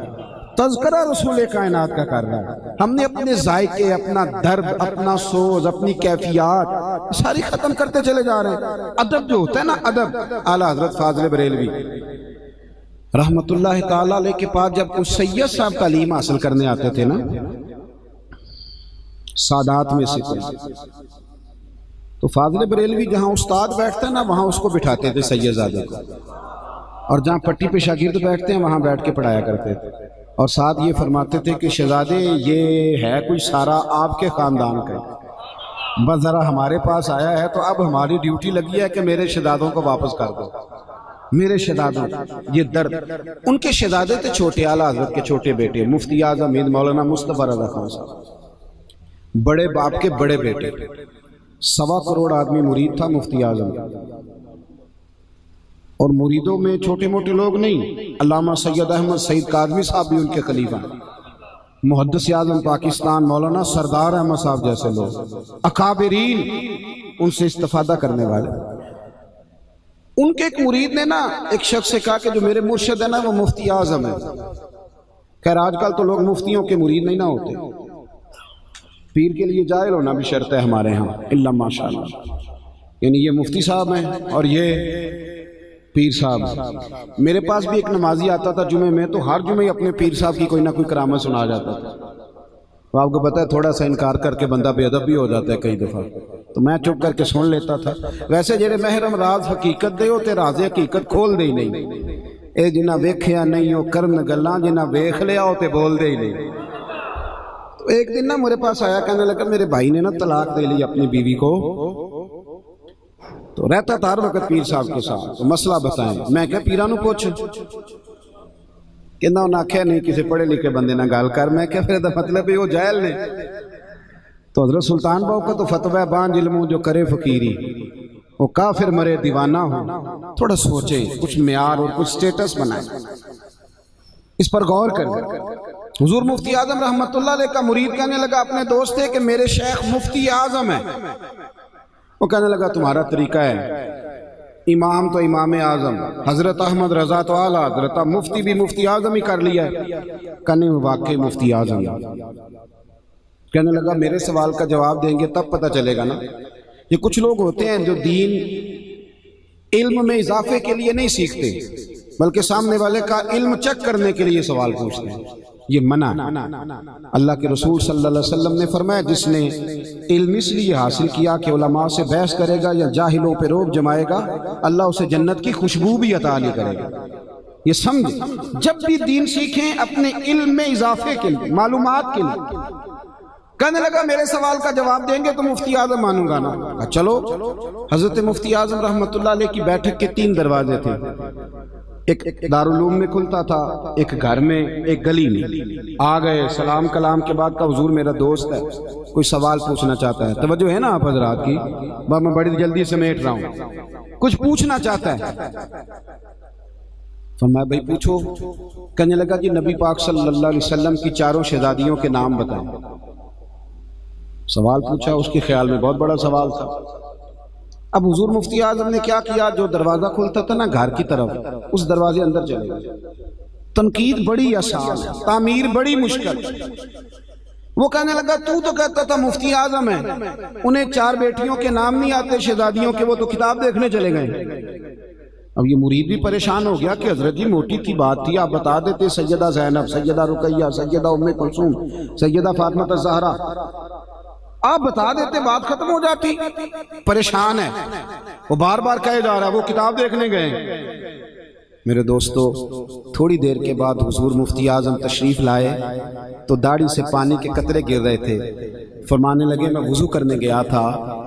تذکرہ رسول کائنات کا کر رہا ہے. ہم نے اپنے ذائقے، اپنا درد، اپنا سوز، اپنی کیفیات ساری ختم کرتے چلے جا رہے ہیں. ادب جو ہوتا ہے نا، ادب. اعلیٰ حضرت فاضل بریلوی رحمت اللہ تعالیٰ علیہ کے پاس جب کچھ سید صاحب تعلیم حاصل کرنے آتے تھے نا، سادات میں سے تھے، تو فاضل بریلوی جہاں استاد بیٹھتا ہے نا وہاں اس کو بٹھاتے تھے سید زادے کو، اور جہاں پٹی پہ شاگرد بیٹھتے ہیں وہاں بیٹھ کے پڑھایا کرتے تھے. اور ساتھ یہ فرماتے تھے کہ شہزادے یہ ہے کوئی سارا آپ کے خاندان کا، بس ذرا ہمارے پاس آیا ہے تو اب ہماری ڈیوٹی لگی ہے کہ میرے شہزادوں کو واپس کر دو. میرے شہزادوں، یہ درد. ان کے شہزادے تھے چھوٹے، اعلیٰ حضرت کے چھوٹے بیٹے مفتی اعظم ہند مولانا مصطفیٰ رضا خان صاحب، بڑے باپ کے بڑے بیٹے. 1.25 کروڑ آدمی مرید تھا مفتی اعظم، اور مریدوں میں چھوٹے موٹے لوگ نہیں. علامہ سید احمد سعید کاظمی صاحب بھی ان کے خلیفہ، محدث اعظم پاکستان مولانا سردار احمد صاحب جیسے لوگ، اکابرین ان سے استفادہ کرنے والے. ان کے ایک مرید نے نا ایک شخص سے کہا کہ جو میرے مرشد ہے نا وہ مفتی اعظم ہے. خیر آج کل تو لوگ مفتیوں کے مرید نہیں نہ ہوتے، پیر کے لیے جاہل ہونا بھی شرط ہے ہمارے ہاں، الا ماشاءاللہ. یعنی یہ مفتی صاحب ہیں اور یہ پیر صاحب. میرے پاس بھی ایک نمازی آتا تھا جمعے میں، تو ہر جمعے اپنے پیر صاحب کی کوئی نہ کوئی کرامت سنا جاتا تھا. تو آپ کو پتہ ہے تھوڑا سا انکار کر کے بندہ بے ادب بھی ہو جاتا ہے کئی دفعہ، تو میں چپ کر کے سن لیتا تھا. ویسے جڑے محرم راز حقیقت دے ہو تے راز حقیقت کھول دے ہی نہیں. اے جنہ ویکھیا نہیں ہو کرن گلاں، جنہ ویکھ لیا ہو تے بول دے ہی نہیں. تو ایک دن نا میرے پاس آیا، کہنے لگا میرے بھائی نے نا طلاق دے لی اپنی بیوی کو، تو رہتا تھا ہر وقت پیر صاحب کے ساتھ، تو مسئلہ بتائیں. میں کہا پیرانو پوچھ. ਕਹਿੰਦਾ ਉਹਨਾਂ ਆਖਿਆ ਨਹੀਂ ਕਿਸੇ ਪੜ੍ਹੇ ਲਿਖੇ ਬੰਦੇ ਨਾਲ ਗੱਲ ਕਰ। ਮੈਂ ਕਿਹਾ ਫਿਰ ਇਹਦਾ ਮਤਲਬ ਇਹ ਉਹ ਜਾਹਿਲ ਨੇ। تو حضرت سلطان باؤ کا تو فتویٰ بان علموں جو کرے فقیری وہ کافر مرے دیوانہ ہو۔ تھوڑا سوچے، کچھ معیار اور کچھ سٹیٹس بنائے، اس پر غور کریں۔ حضور مفتی اعظم رحمت اللہ علیہ کا مرید کہنے لگا اپنے دوست تھے کہ میرے شیخ مفتی اعظم ہے۔ وہ کہنے لگا تمہارا طریقہ ہے، امام تو امام اعظم، حضرت احمد رضا تو اعلیٰ حضرت، مفتی بھی مفتی اعظم ہی کر لیا ہے۔ کہنے واقعی مفتی اعظم۔ کہنے لگا میرے سوال کا جواب دیں گے تب پتہ چلے گا نا۔ یہ کچھ لوگ ہوتے ہیں جو دین علم میں اضافے کے لیے نہیں سیکھتے، بلکہ سامنے والے کا علم چیک کرنے کے لیے سوال پوچھتے ہیں، یہ منع ہے۔ اللہ کے رسول صلی اللہ علیہ وسلم نے فرمایا جس نے علم اس لیے حاصل کیا کہ علماء سے بحث کرے گا یا جاہلوں پہ روب جمائے گا، اللہ اسے جنت کی خوشبو بھی عطا نہیں کرے گا۔ یہ سمجھ، جب بھی دین سیکھیں اپنے علم میں اضافے کے لیے، معلومات کے لیے۔ کہنے لگا میرے سوال کا جواب دیں گے تو مفتی اعظم مانوں گا نا۔ چلو، حضرت مفتی اعظم رحمت اللہ علیہ کی بیٹھک کے 3 دروازے تھے، ایک دارالعلوم میں کھلتا تھا، ایک گھر میں، ایک گلی میں۔ آ گئے، سلام کلام کے بعد کا حضور میرا دوست ہے، کوئی سوال پوچھنا چاہتا ہے۔ توجہ ہے نا آپ حضرات کی، میں بڑی جلدی سمیٹ رہا ہوں، کچھ پوچھنا چاہتا ہے۔ فرمایا بھائی پوچھو۔ کہنے لگا جی نبی پاک صلی اللہ علیہ وسلم کی 4 شہزادیوں کے نام بتائیں۔ سوال پوچھا، اس کے خیال میں بہت بڑا سوال تھا۔ اب حضور مفتی اعظم نے کیا کیا، جو دروازہ کھلتا تھا نا گھر کی طرف، اس دروازے اندر چلے گئے۔ تنقید بڑی آسان ہے، تعمیر بڑی مشکل۔ وہ کہنے لگا تو کہتا تھا مفتی اعظم ہے، انہیں 4 بیٹیوں کے نام نہیں آتے شہزادیوں کے، وہ تو کتاب دیکھنے چلے گئے۔ اب یہ مرید بھی پریشان ہو گیا کہ حضرت جی موٹی کی بات تھی، آپ بتا دیتے سیدہ زینب، سیدہ رقیہ، سیدہ ام کلثوم، سیدہ فاطمہ الزہرا، آپ بتا دیتے بات ختم ہو جاتی۔ پریشان ہے، وہ بار بار کہے جا رہا ہے وہ کتاب دیکھنے گئے۔ میرے دوستو، تھوڑی دیر کے بعد حضور مفتی اعظم تشریف لائے تو داڑھی سے پانی کے قطرے گر رہے تھے۔ فرمانے لگے میں وضو کرنے گیا تھا،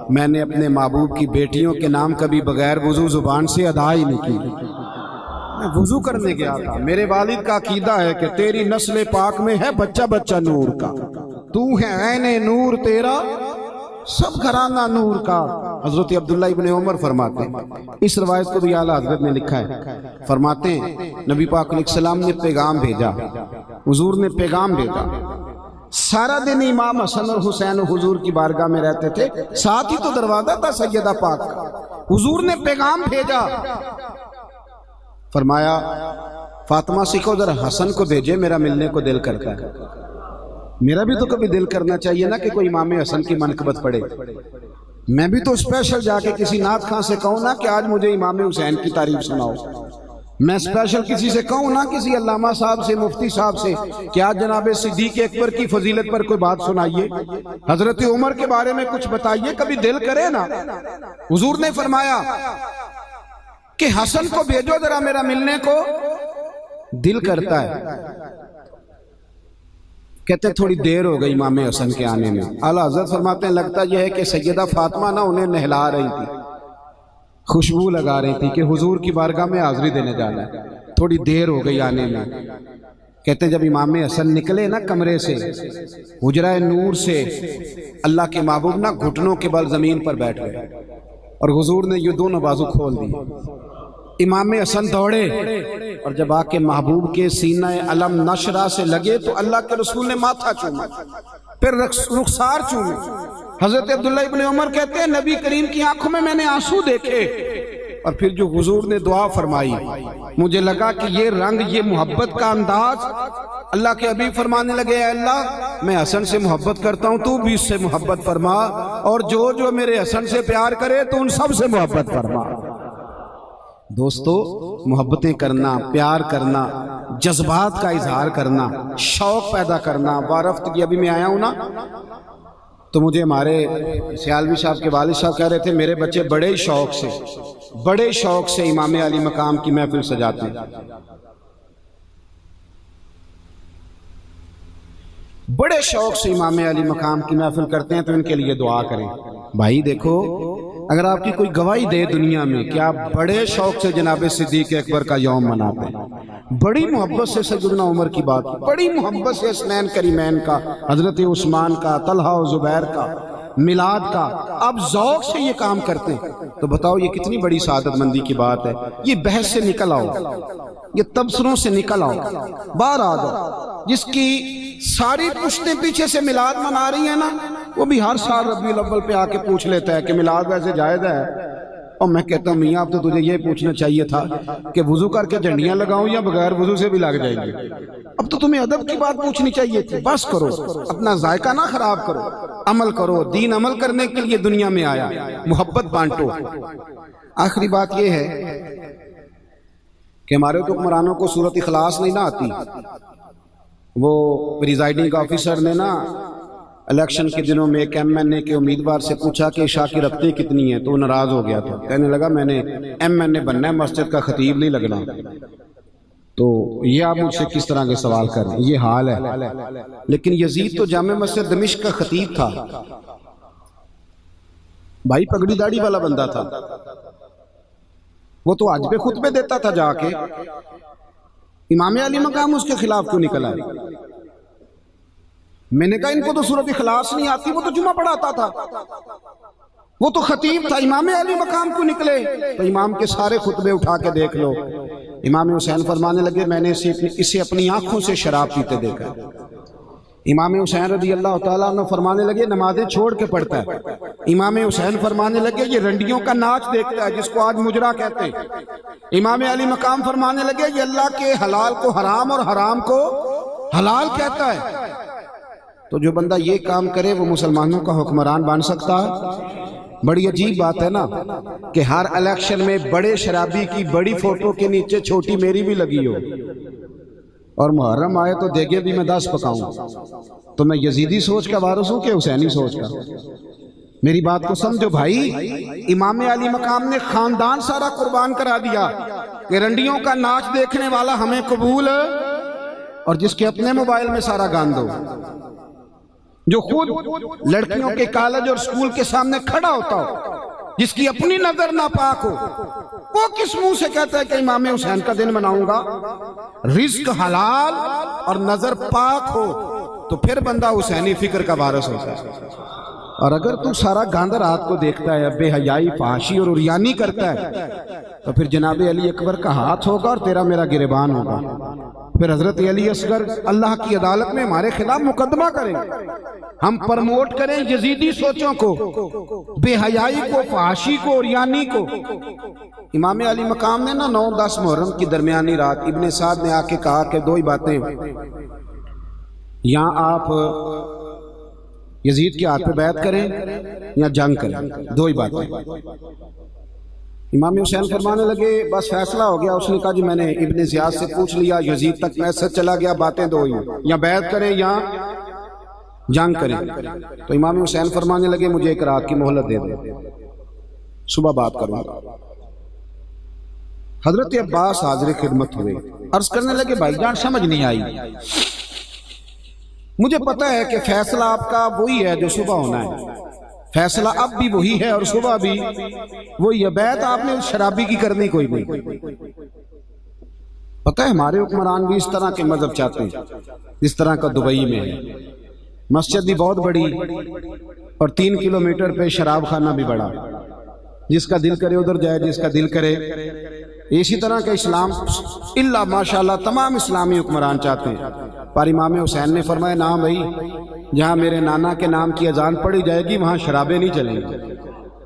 میں نے اپنے محبوب کی بیٹیوں کے نام کبھی بغیر وضو زبان سے ادا ہی نہیں کی۔ میں وضو کرنے گیا تھا، میرے والد کا عقیدہ ہے کہ تیری نسل پاک میں ہے بچہ بچہ نور کا، تو ہے عین نور تیرا سب گھرانہ نور کا۔ حضرت عبداللہ ابن عمر فرماتے ہیں، اس روایت کو بھی اعلیٰ حضرت نے لکھا ہے، فرماتے ہیں نبی پاک علیہ السلام نے پیغام بھیجا، حضور نے پیغام بھیجا، سارا دن امام حسن اور حسین حضور کی بارگاہ میں رہتے تھے، ساتھ ہی تو دروازہ تھا سیدہ پاک کا۔ حضور نے پیغام بھیجا، فرمایا فاطمہ سے کہو ذرا حسن کو بھیجے، میرا ملنے کو دل کرتا ہے۔ میرا بھی تو کبھی دل کرنا چاہیے نا کہ کوئی امام حسن کی منقبت پڑھے۔ میں بھی تو اسپیشل جا کے کسی نعت خاں سے کہوں نا کہ آج مجھے امام حسین کی تعریف سناؤ۔ میں اسپیشل کسی سے کہوں نا، کسی علامہ صاحب سے، مفتی صاحب سے، کہ آج جناب صدیق اکبر کی فضیلت پر کوئی بات سنائیے، حضرت عمر کے بارے میں کچھ بتائیے، کبھی دل کرے نا۔ حضور نے فرمایا کہ حسن کو بھیجو ذرا، میرا ملنے کو دل کرتا ہے۔ کہتے تھوڑی دیر ہو گئی امام حسن کے آنے میں۔ اعلیٰ حضرت فرماتے ہیں لگتا یہ ہے کہ سیدہ فاطمہ نہ انہیں نہلا رہی تھی، خوشبو لگا رہی تھی کہ حضور کی بارگاہ میں حاضری دینے جانا ہے، تھوڑی دیر ہو گئی آنے میں۔ کہتے ہیں جب امام حسن نکلے نا کمرے سے، حجرہ نور سے، اللہ کے محبوب نا گھٹنوں کے بل زمین پر بیٹھ گئے اور حضور نے یہ دونوں بازو کھول دیے۔ امام حسن دوڑے اور جب آ کے محبوب کے سینہ علم نشرہ سے لگے تو اللہ کے رسول نے ماتھا چوما، پھر رخسار چومے۔ حضرت عبداللہ ابن عمر کہتے ہیں نبی کریم کی آنکھوں میں میں نے آنسو دیکھے، اور پھر جو حضور نے دعا فرمائی، مجھے لگا کہ یہ رنگ، یہ محبت کا انداز۔ اللہ کے حبیب فرمانے لگے اے اللہ میں حسن سے محبت کرتا ہوں، تو بھی اس سے محبت فرما، اور جو میرے حسن سے پیار کرے تو ان سب سے محبت فرما۔ دوستو، محبتیں کرنا، پیار کرنا، جذبات کا اظہار کرنا، شوق پیدا کرنا۔ وارفتگی، ابھی میں آیا ہوں نا تو مجھے ہمارے سیالوی صاحب کے والد صاحب کہہ رہے تھے میرے بچے بڑے شوق سے امام علی مقام کی محفل سجاتے ہیں، بڑے شوق سے امام علی مقام کی محفل کرتے ہیں، تو ان کے لیے دعا کریں۔ بھائی دیکھو، اگر آپ کی کوئی گواہی دے دنیا میں کہ آپ بڑے شوق سے جناب صدیق اکبر کا یوم مناتے ہیں، بڑی محبت سے سیدنا عمر کی بات، بڑی محبت سے حسنین کریمین کا، حضرت عثمان کا، طلحہ و زبیر کا، میلاد کا، آپ ذوق سے یہ کام کرتے ہیں، تو بتاؤ یہ کتنی بڑی سعادت مندی کی بات ہے۔ یہ بحث سے نکل آؤ، یہ تبصروں سے نکل آؤ، باہر آ جاؤ۔ جس کی ساری پشتیں پیچھے سے میلاد منا رہی ہیں نا، وہ بھی ہر سال ربیع الاول پہ آ کے پوچھ لیتا ہے کہ میلاد ویسے جائز ہے، اور میں کہتا ہوں میاں اب تو تجھے یہ پوچھنا چاہیے تھا کہ وضو کر کے جھنڈیاں لگاؤں یا بغیر وضو سے بھی لگ جائیں گے، اب تو تمہیں ادب کی بات پوچھنی چاہیے تھی۔ بس کرو، اپنا ذائقہ نہ خراب کرو، عمل کرو، دین عمل کرنے کے لیے دنیا میں آیا، محبت بانٹو۔ آخری بات یہ ہے کہ ہمارے حکمرانوں کو سورۃ اخلاص نہیں نہ آتی۔ وہ پریزائڈنگ آفیسر نے نا الیکشن کے دنوں میں ایک ایم این اے کے امیدوار سے پوچھا کہ عشاء کی رکعتیں کتنی ہیں، تو وہ ناراض ہو گیا تھا، کہنے لگا میں نے ایم این اے بننا ہے، مسجد کا خطیب نہیں لگنا۔ تو یہ آپ مجھ سے کس طرح کے سوال کر رہے ہیں، یہ حال ہے۔ لیکن یزید تو جامع مسجد دمشق کا خطیب تھا، بھائی پگڑی داڑھی والا بندہ تھا، وہ تو آج پہ خطبے دیتا تھا جا کے، امام علی مقام اس کے خلاف کیوں نکلا ہے؟ میں نے کہا ان کو تو سورۃ اخلاص نہیں آتی، وہ تو جمعہ پڑھاتا تھا، وہ تو خطیب تھا، امام علی مقام کیوں نکلے؟ تو امام کے سارے خطبے اٹھا کے دیکھ لو، امام حسین فرمانے لگے میں نے اسے اپنی آنکھوں سے شراب پیتے دیکھا۔ امام حسین رضی اللہ تعالیٰ عنہ فرمانے لگے نمازیں چھوڑ کے پڑھتا ہے۔ امام حسین فرمانے لگے یہ رنڈیوں کا ناچ دیکھتا ہے جس کو آج مجرا کہتے ہیں۔ امام علی مقام فرمانے لگے یہ اللہ کے حلال کو حرام اور حرام کو حلال کہتا ہے۔ تو جو بندہ یہ کام کرے وہ مسلمانوں کا حکمران بن سکتا ہے؟ بڑی عجیب بات ہے نا کہ ہر الیکشن میں بڑے شرابی کی بڑی فوٹو کے نیچے چھوٹی میری بھی لگی ہو، اور محرم آئے تو دیگے بھی میں 10 پکاؤں۔ تو میں یزیدی سوچ کا وارث ہوں کہ حسینی سوچ کا؟ میری بات کو سمجھو بھائی، امام علی مقام نے خاندان سارا قربان کرا دیا کہ رنڈیوں کا ناچ دیکھنے والا ہمیں قبول ہے، اور جس کے اپنے موبائل میں سارا گاند ہو، جو خود لڑکیوں کے کالج اور سکول کے سامنے کھڑا ہوتا ہو، جس کی اپنی نظر ناپاک ہو، وہ کس منہ سے کہتا ہے کہ امام حسین کا دن مناؤں گا؟ رزق حلال اور نظر پاک ہو تو پھر بندہ حسینی فکر کا وارث ہوتا ہے۔ اور اگر تو سارا گاندھ رات کو دیکھتا ہے، بے حیائی، فحاشی اور عریانی کرتا ہے، تو پھر جناب علی اکبر کا ہاتھ ہوگا اور تیرا میرا گریبان ہوگا۔ پھر حضرت علی اصغر اللہ کی عدالت میں ہمارے خلاف مقدمہ کریں، ہم پرموٹ کریں یزیدی سوچوں کو، بے حیائی کو، فحاشی کو، عریانی کو۔ امام علی مقام نے نا 9-10 محرم کی درمیانی رات ابن سعد نے آ کے کہا کہ 2 ہی باتیں، یا آپ یزید کے ہاتھ پہ بیعت کریں یا جنگ کریں، 2 ہی باتیں۔ امام حسین فرمانے لگے بس فیصلہ ہو گیا۔ اس نے کہا جی میں نے ابن زیاد سے پوچھ لیا، یزید تک میسج چلا گیا، باتیں 2 ہی، یا بیعت کریں یا جنگ کریں۔ تو امام حسین فرمانے لگے مجھے 1 رات کی مہلت دے دیں، صبح بات کروں گا۔ حضرت عباس حاضر خدمت ہوئے، عرض کرنے لگے بھائی جان سمجھ نہیں آئی، مجھے پتا ہے کہ فیصلہ آپ کا وہی ہے جو صبح ہونا ہے، فیصلہ اب بھی وہی ہے اور صبح بھی وہی ہے، بیعت آپ نے شرابی کی کرنی کوئی نہیں۔ پتہ ہے ہمارے حکمران بھی اس طرح کے مذہب چاہتے ہیں، اس طرح کا دبئی میں ہے، مسجد بھی بہت بڑی اور 3 کلومیٹر پہ شراب خانہ بھی بڑا، جس کا دل کرے ادھر جائے، جس کا دل کرے۔ اسی طرح کا اسلام اللہ ماشاءاللہ تمام اسلامی حکمران چاہتے ہیں، پر امام حسین نے فرمایا نہ بھائی، جہاں میرے نانا کے نام کی اذان پڑھی جائے گی وہاں شرابیں نہیں چلیں گی،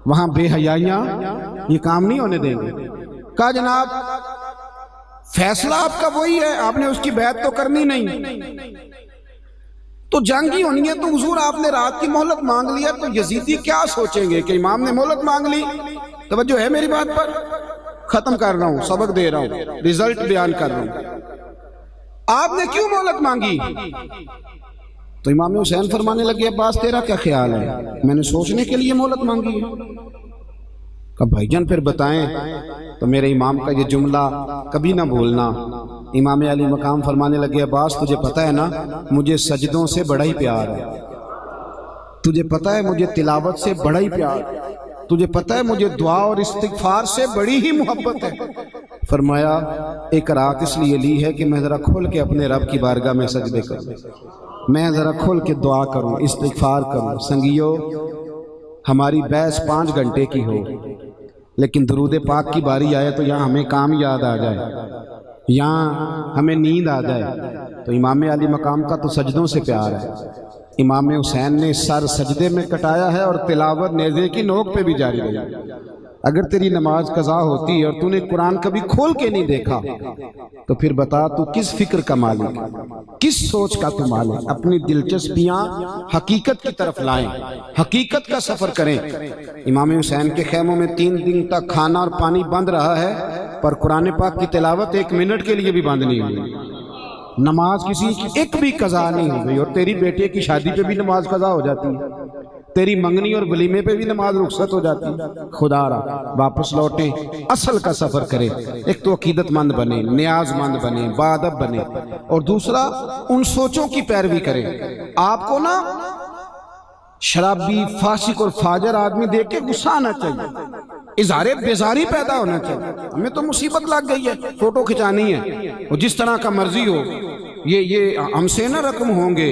وہاں بے حیائیاں یہ کام نہیں ہونے دیں گے۔ کہا جناب فیصلہ آپ کا وہی ہے، آپ نے اس کی بیعت تو کرنی نہیں، تو جنگ ہی ہونی ہے، تو حضور آپ نے رات کی مہلت مانگ لیا، تو یزیدی کیا سوچیں گے کہ امام نے مہلت مانگ لی؟ توجہ ہے میری بات پر؟ ختم کر رہا ہوں، سبق دے رہا ہوں، رزلٹ بیان کر رہا ہوں۔ آپ نے کیوں مہلت مانگی؟ تو امام حسین فرمانے لگے عباس تیرا کیا خیال ہے؟ میں نے سوچنے کے لیے مہلت مانگی ہے۔ کہا بھائی جان پھر بتائیں۔ تو میرے امام کا یہ جملہ کبھی نہ بھولنا۔ امام علی مقام فرمانے لگے عباس تجھے پتہ ہے نا مجھے سجدوں سے بڑا ہی پیار ہے، تجھے پتہ ہے مجھے تلاوت سے بڑا ہی پیار ہے، تجھے پتہ ہے مجھے دعا اور استغفار سے بڑی ہی محبت ہے۔ فرمایا ایک رات اس لیے لی ہے کہ میں ذرا کھول کے اپنے رب کی بارگاہ میں سجدے کروں، میں ذرا کھول کے دعا کروں، استغفار کروں۔ سنگیو، ہماری بحث 5 گھنٹے کی ہو، لیکن درود پاک کی باری آئے تو یہاں ہمیں کام یاد آ جائے، یہاں ہمیں نیند آ جائے۔ تو امام علی مقام کا تو سجدوں سے پیار ہے۔ امام حسین نے سر سجدے میں کٹایا ہے اور تلاوت نیزے کی نوک پہ بھی جاری رہی۔ اگر تیری نماز قضا ہوتی اور تو نے قرآن کبھی کھول کے نہیں دیکھا تو پھر بتا تو کس فکر کا مالک، کس سوچ کا تو مالک۔ اپنی دلچسپیاں حقیقت کی طرف لائیں، حقیقت کا سفر کریں۔ امام حسین کے خیموں میں 3 دن تک کھانا اور پانی بند رہا ہے، پر قرآن پاک کی تلاوت 1 منٹ کے لیے بھی بند نہیں ہوئی۔ نماز کسی کی ایک بھی قضا نہیں ہو گئی، اور تیری بیٹے کی شادی پہ بھی نماز قضا ہو جاتی ہے، تیری منگنی اور ولیمے پہ بھی نماز رخصت ہو جاتی ہے۔ خدا را واپس لوٹیں، اصل کا سفر کریں۔ ایک تو عقیدت مند بنے، نیاز مند بنے، باادب بنے، اور دوسرا ان سوچوں کی پیروی کریں۔ آپ کو نا شرابی، فاسق اور فاجر آدمی دیکھ کے غصہ آنا چاہیے، اظہار بیزاری پیدا ہونا چاہیے۔ ہمیں تو مصیبت لگ گئی ہے، فوٹو کھچانی ہے، اور جس طرح کا مرضی ہو، یہ ہم سے نہ رقم ہوں گے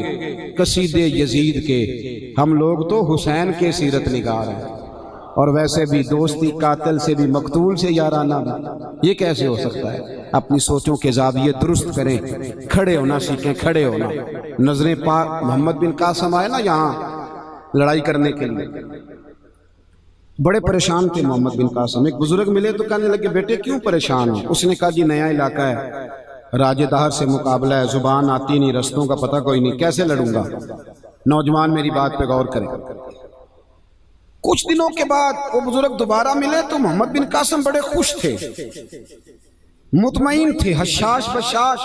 قصیدے یزید کے، ہم لوگ تو حسین کے سیرت نگار ہیں۔ اور ویسے بھی دوستی قاتل سے بھی، مقتول سے یارانہ بھی، یہ کیسے ہو سکتا ہے؟ اپنی سوچوں کے زاویے درست کریں، کھڑے ہونا سیکھیں، کھڑے ہونا۔ نظریں پاک محمد بن قاسم آئے نا یہاں لڑائی کرنے کے لیے، بڑے پریشان تھے محمد بن قاسم۔ ایک بزرگ ملے تو کہنے لگے بیٹے کیوں پریشان ہو؟ اس نے کہا جی نیا علاقہ ہے، راجے دہر سے مقابلہ ہے، زبان آتی نہیں، رستوں کا پتہ کوئی نہیں، کیسے لڑوں گا؟ نوجوان میری بات پہ غور کریں۔ کچھ دنوں کے بعد وہ بزرگ دوبارہ ملے تو محمد بن قاسم بڑے خوش تھے، مطمئن تھے، حشاش بشاش۔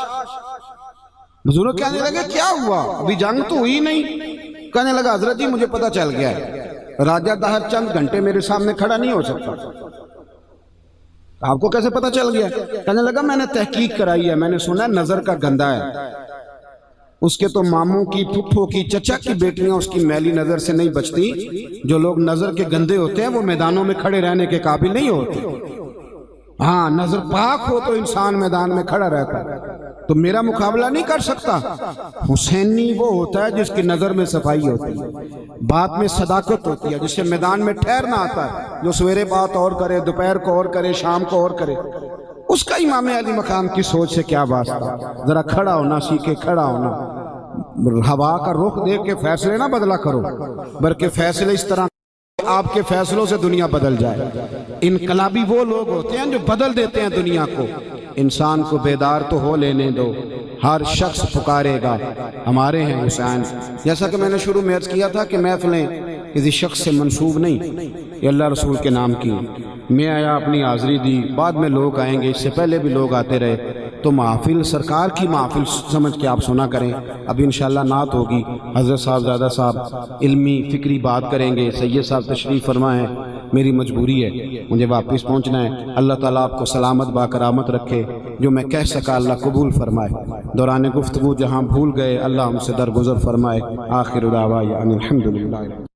بزرگ کہنے لگے کیا ہوا؟ ابھی جنگ تو ہوئی نہیں۔ کہنے لگا حضرت جی مجھے پتہ چل گیا ہے، راجہ دہر چند گھنٹے میرے سامنے کھڑا نہیں ہو سکتا۔ آپ کو کیسے پتہ چل گیا؟ کہنے لگا میں نے تحقیق کرائی ہے، میں نے سنا ہے نظر کا گندہ ہے، اس کے تو ماموں کی، پھپھو کی، چچا کی بیٹیاں اس کی میلی نظر سے نہیں بچتی۔ جو لوگ نظر کے گندے ہوتے ہیں وہ میدانوں میں کھڑے رہنے کے قابل نہیں ہوتے۔ ہاں نظر پاک ہو تو انسان میدان میں کھڑا رہتا ہے۔ تو میرا مقابلہ نہیں کر سکتا۔ حسینی وہ ہوتا ہے جس کی نظر میں صفائی ہوتی ہے، بات میں صداقت ہوتی ہے، جس سے میدان میں ٹھہرنا آتا ہے، جو سویرے بات اور کرے، دوپہر کو اور کرے، شام کو اور کرے۔ اس کا امام علی مقام کی سوچ سے کیا واسطہ؟ ذرا کھڑا ہونا سیکھے، کھڑا ہونا۔ ہوا کا رخ دیکھ کے فیصلے نہ بدلا کرو، بلکہ فیصلے اس طرح آپ کے فیصلوں سے دنیا بدل جائے۔ انقلابی وہ لوگ ہوتے ہیں جو بدل دیتے ہیں دنیا کو۔ انسان کو بیدار تو ہو لینے دو، ہر شخص پکارے گا ہمارے ہیں حسین۔ جیسا کہ میں نے شروع میں عرض کیا تھا کہ محفلیں کسی شخص سے منسوب نہیں، یہ اللہ رسول کے نام کی۔ میں آیا، اپنی حاضری دی، بعد میں لوگ آئیں گے، اس سے پہلے بھی لوگ آتے رہے، تو محافل سرکار کی محافل سمجھ کے آپ سنا کریں۔ ابھی انشاءاللہ نعت ہوگی، حضرت صاحب زادہ صاحب علمی فکری بات کریں گے، سید صاحب تشریف فرمائیں۔ میری مجبوری ہے، مجھے واپس پہنچنا ہے۔ اللہ تعالیٰ آپ کو سلامت باکرامت رکھے، جو میں کہہ سکا اللہ قبول فرمائے۔ دوران گفتگو جہاں بھول گئے اللہ ہم سے درگزر فرمائے۔ آخر دعوانا ان الحمدللہ۔